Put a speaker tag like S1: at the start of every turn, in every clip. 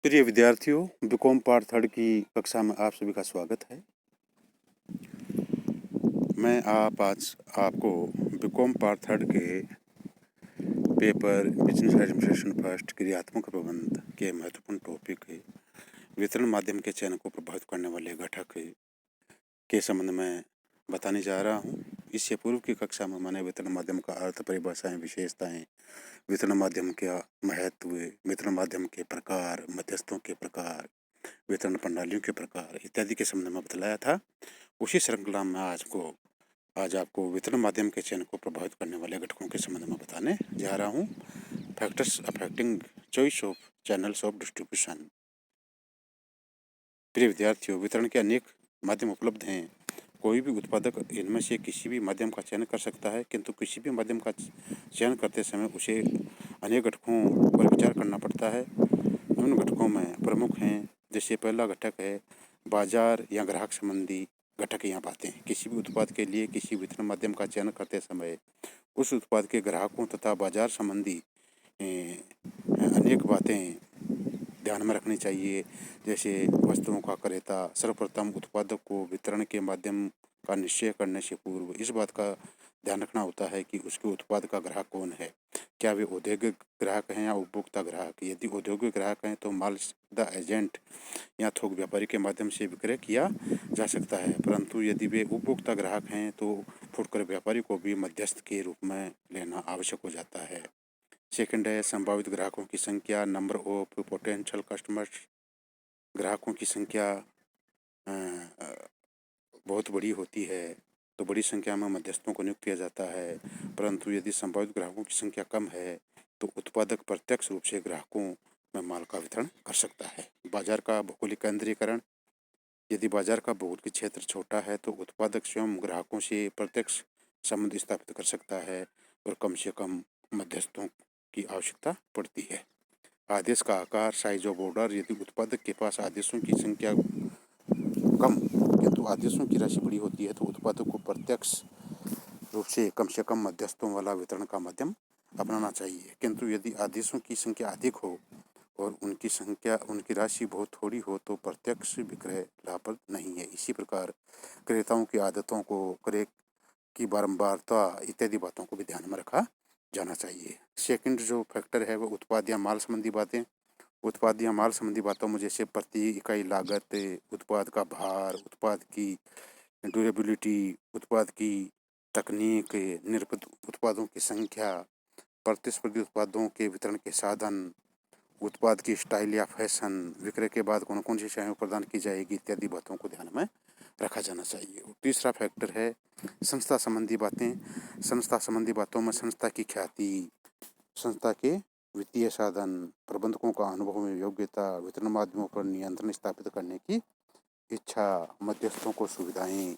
S1: प्रिय विद्यार्थियों, BCom part third की कक्षा में आप सभी का स्वागत है। मैं आज आपको बीकॉम पार्ट थर्ड के पेपर बिजनेस एडमिनिस्ट्रेशन फर्स्ट क्रियात्मक प्रबंध के महत्वपूर्ण टॉपिक वितरण माध्यम के चयन को प्रभावित करने वाले घटक के संबंध में बताने जा रहा हूँ। इससे पूर्व की कक्षा में मैंने वितरण माध्यम का अर्थ, परिभाषाएं, विशेषताएं, वितरण माध्यम का महत्व, वितरण माध्यम के प्रकार, मध्यस्थों के प्रकार, वितरण प्रणालियों के प्रकार इत्यादि के संबंध में बतलाया था। उसी श्रृंखला में आज आपको वितरण माध्यम के चयन को प्रभावित करने वाले घटकों के संबंध में बताने जा रहा हूँ। Factors affecting choice of channels of distribution. प्रिय विद्यार्थियों, वितरण के अनेक माध्यम उपलब्ध हैं। कोई भी उत्पादक इनमें से किसी भी माध्यम का चयन कर सकता है, किंतु किसी भी माध्यम का चयन करते समय उसे अनेक घटकों पर विचार करना पड़ता है। उन घटकों में प्रमुख हैं, जैसे पहला घटक है बाजार या ग्राहक संबंधी घटक या बातें। किसी भी उत्पाद के लिए किसी वितरण माध्यम का चयन करते समय उस उत्पाद के ग्राहकों तथा बाजार संबंधी अनेक बातें ध्यान में रखनी चाहिए। जैसे वस्तुओं का क्रेता सर्वप्रथम उत्पादक को वितरण के माध्यम का निश्चय करने से पूर्व इस बात का ध्यान रखना होता है कि उसके उत्पाद का ग्राहक कौन है। क्या वे औद्योगिक ग्राहक हैं या उपभोक्ता ग्राहक। यदि औद्योगिक ग्राहक हैं तो माल सीधा एजेंट या थोक व्यापारी के माध्यम से विक्रय किया जा सकता है, परंतु यदि वे उपभोक्ता ग्राहक हैं तो फुटकर व्यापारी को भी मध्यस्थ के रूप में लेना आवश्यक हो जाता है। सेकंड है संभावित ग्राहकों की संख्या, नंबर ऑफ पोटेंशियल कस्टमर्स। ग्राहकों की संख्या बहुत बड़ी होती है तो बड़ी संख्या में मध्यस्थों को नियुक्त किया जाता है, परंतु यदि संभावित ग्राहकों की संख्या कम है तो उत्पादक प्रत्यक्ष रूप से ग्राहकों में माल का वितरण कर सकता है। बाजार का भौगोलिक केंद्रीकरण। यदि बाजार का भौगोलिक क्षेत्र छोटा है तो उत्पादक स्वयं ग्राहकों से प्रत्यक्ष संबंध स्थापित कर सकता है और कम से कम मध्यस्थों की आवश्यकता पड़ती है। आदेश का आकार, साइज ऑफ ऑर्डर। यदि उत्पादक के पास आदेशों की संख्या कम किंतु आदेशों की राशि बड़ी होती है तो उत्पादक को प्रत्यक्ष रूप से कम मध्यस्थों वाला वितरण का माध्यम अपनाना चाहिए, किंतु यदि आदेशों की संख्या अधिक हो और उनकी राशि बहुत थोड़ी हो तो प्रत्यक्ष विक्रय लाभप्रद नहीं है। इसी प्रकार क्रेताओं की आदतों को, क्रय की बारंबारता इत्यादि बातों को भी ध्यान में रखा जाना चाहिए। सेकंड जो फैक्टर है वो उत्पाद या माल संबंधी बातें। उत्पाद या माल संबंधी बातों में जैसे प्रति इकाई लागत, उत्पाद का भार, उत्पाद की ड्यूरेबिलिटी, उत्पाद की तकनीक, निर्मित उत्पादों की संख्या, प्रतिस्पर्धी उत्पादों के वितरण के साधन, उत्पाद की स्टाइल या फैशन, विक्रय के बाद कौन कौन सी सेवाएं प्रदान की जाएगी इत्यादि बातों को ध्यान में रखा जाना चाहिए। तीसरा फैक्टर है संस्था संबंधी बातें। संस्था संबंधी बातों में संस्था की ख्याति, संस्था के वित्तीय साधन, प्रबंधकों का अनुभव में योग्यता, वितरण माध्यमों पर नियंत्रण स्थापित करने की इच्छा, मध्यस्थों को सुविधाएं,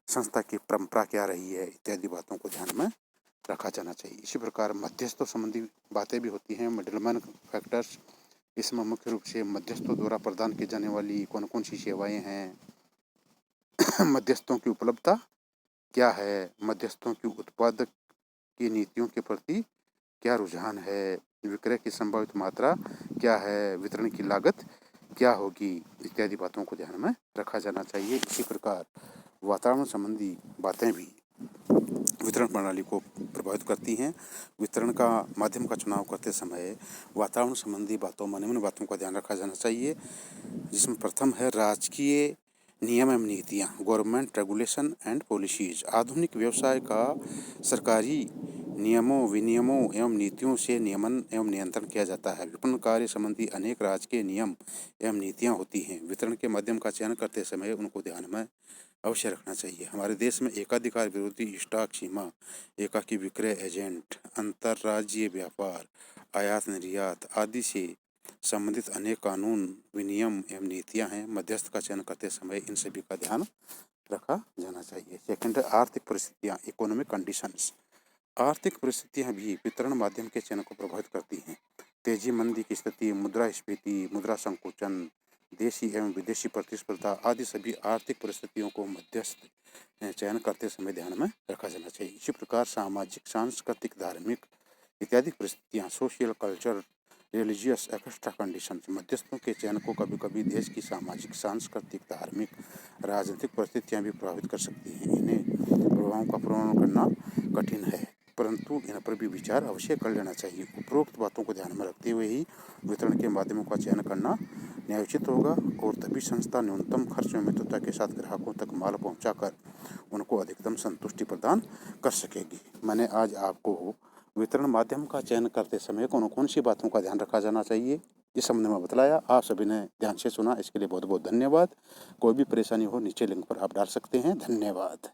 S1: संस्था की परंपरा क्या रही है इत्यादि बातों को ध्यान में रखा जाना चाहिए। इसी प्रकार मध्यस्थों संबंधी बातें भी होती हैं, मिडलमैन फैक्टर्स। इसमें मुख्य रूप से मध्यस्थों द्वारा प्रदान की जाने वाली कौन कौन सी सेवाएं हैं, मध्यस्थों की उपलब्धता क्या है, मध्यस्थों की उत्पादक की नीतियों के प्रति क्या रुझान है, विक्रय की संभावित मात्रा क्या है, वितरण की लागत क्या होगी इत्यादि बातों को ध्यान में रखा जाना चाहिए। इसी प्रकार वातावरण संबंधी बातें भी वितरण प्रणाली को प्रभावित करती हैं। वितरण का माध्यम का चुनाव करते समय वातावरण संबंधी बातों में निम्न बातों का ध्यान रखा जाना चाहिए, जिसमें प्रथम है राजकीय नियम एवं नीतियाँ, गवर्नमेंट रेगुलेशन एंड पॉलिसीज। आधुनिक व्यवसाय का सरकारी नियमों, विनियमों एवं नीतियों से नियमन एवं नियंत्रण किया जाता है। विपणन कार्य संबंधी अनेक राजकीय नियम एवं नीतियाँ होती हैं। वितरण के माध्यम का चयन करते समय उनको ध्यान में अवश्य रखना चाहिए। हमारे देश में एकाधिकार विरोधी, स्टॉक सीमा, एकाकी विक्रय एजेंट, अंतर्राज्यीय व्यापार, आयात निर्यात आदि से संबंधित अनेक कानून, विनियम एवं नीतियां हैं। मध्यस्थ का चयन करते समय इन सभी का ध्यान रखा जाना चाहिए। सेकंड है आर्थिक परिस्थितियां, इकोनॉमिक कंडीशंस। आर्थिक परिस्थितियां भी वितरण माध्यम के चयन को प्रभावित करती हैं। तेजी मंदी की स्थिति, मुद्रास्फीति, मुद्रा संकुचन, देशी एवं विदेशी प्रतिस्पर्धा आदि सभी आर्थिक परिस्थितियों को मध्यस्थ चयन करते समय ध्यान में रखा जाना चाहिए। इसी प्रकार सामाजिक, सांस्कृतिक, धार्मिक इत्यादि परिस्थितियाँ, social, culture religious extra condition, मध्यस्थों के चयन को कभी कभी देश की सामाजिक, सांस्कृतिक, धार्मिक, राजनीतिक परिस्थितियां भी प्रभावित कर सकती हैं। इन्हें प्रभावों का पूर्वानुमान करना कठिन है, परंतु इन पर भी विचार अवश्य कर लेना चाहिए। उपरोक्त बातों को ध्यान में रखते हुए ही वितरण के माध्यमों का चयन करना न्यायोचित होगा और तभी संस्था न्यूनतम खर्च में मित्रता के साथ ग्राहकों तक माल पहुंचाकर उनको अधिकतम संतुष्टि प्रदान कर सकेगी। मैंने आज आपको वितरण माध्यम का चयन करते समय कौन कौन सी बातों का ध्यान रखा जाना चाहिए इस संबंध में बतलाया। आप सभी ने ध्यान से सुना, इसके लिए बहुत बहुत धन्यवाद। कोई भी परेशानी हो नीचे लिंक पर आप डाल सकते हैं। धन्यवाद।